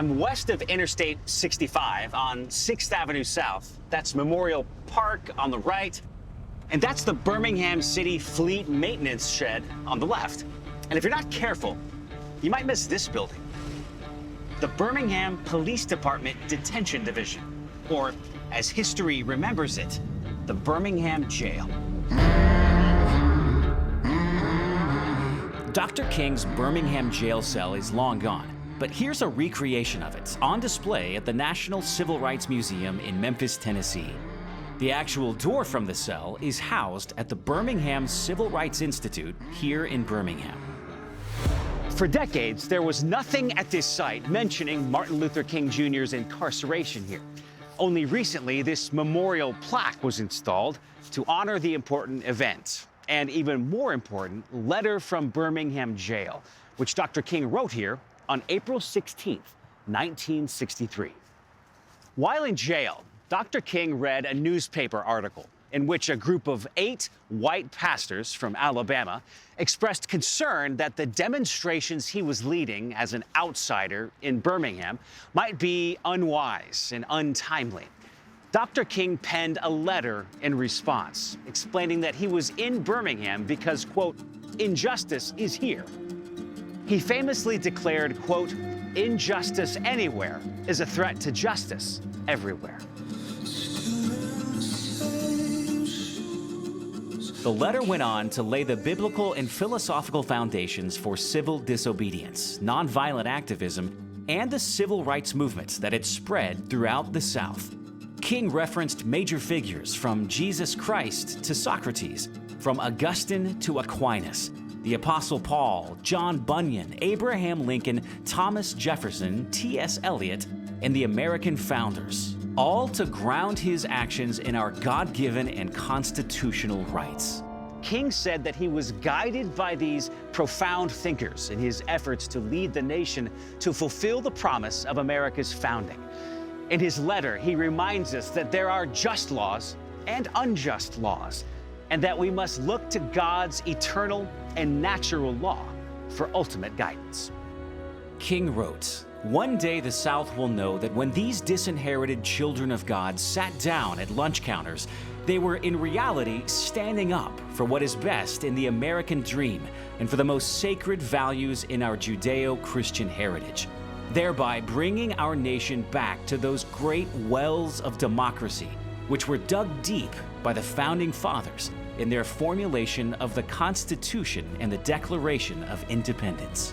I'm west of Interstate 65 on 6th Avenue South. That's Memorial Park on the right. And that's the Birmingham City Fleet Maintenance Shed on the left. And if you're not careful, you might miss this building. The Birmingham Police Department Detention Division, or as history remembers it, the Birmingham Jail. Dr. King's Birmingham jail cell is long gone, but here's a recreation of it on display at the National Civil Rights Museum in Memphis, Tennessee. The actual door from the cell is housed at the Birmingham Civil Rights Institute here in Birmingham. For decades, there was nothing at this site mentioning Martin Luther King Jr.'s incarceration here. Only recently, this memorial plaque was installed to honor the important event. And even more important, letter from Birmingham Jail, which Dr. King wrote here on April 16th, 1963. While in jail, Dr. King read a newspaper article in which a group of 8 white pastors from Alabama expressed concern that the demonstrations he was leading as an outsider in Birmingham might be unwise and untimely. Dr. King penned a letter in response, explaining that he was in Birmingham because, quote, injustice is here. He famously declared, quote, injustice anywhere is a threat to justice everywhere. The letter went on to lay the biblical and philosophical foundations for civil disobedience, nonviolent activism, and the civil rights movements that had spread throughout the South. King referenced major figures from Jesus Christ to Socrates, from Augustine to Aquinas, the Apostle Paul, John Bunyan, Abraham Lincoln, Thomas Jefferson, T.S. Eliot, and the American founders, all to ground his actions in our God-given and constitutional rights. King said that he was guided by these profound thinkers in his efforts to lead the nation to fulfill the promise of America's founding. In his letter, he reminds us that there are just laws and unjust laws, and that we must look to God's eternal and natural law for ultimate guidance. King wrote, "One day the South will know that when these disinherited children of God sat down at lunch counters, they were in reality standing up for what is best in the American dream and for the most sacred values in our Judeo-Christian heritage, thereby bringing our nation back to those great wells of democracy, which were dug deep by the Founding Fathers in their formulation of the Constitution and the Declaration of Independence."